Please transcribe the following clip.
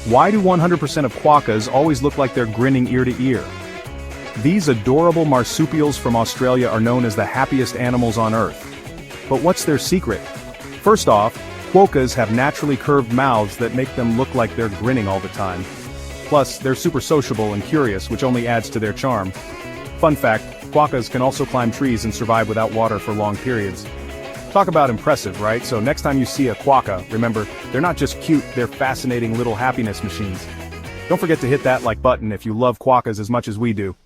Why do 100% of quokkas always look like they're grinning ear to ear? These adorable marsupials from Australia are known as the happiest animals on Earth. But what's their secret? First off, quokkas have naturally curved mouths that make them look like they're grinning all the time. Plus, they're super sociable and curious, which only adds to their charm. Fun fact, quokkas can also climb trees and survive without water for long periods. Talk about impressive, right? So next time you see a quokka, remember, they're not just cute, they're fascinating little happiness machines. Don't forget to hit that like button if you love quokkas as much as we do.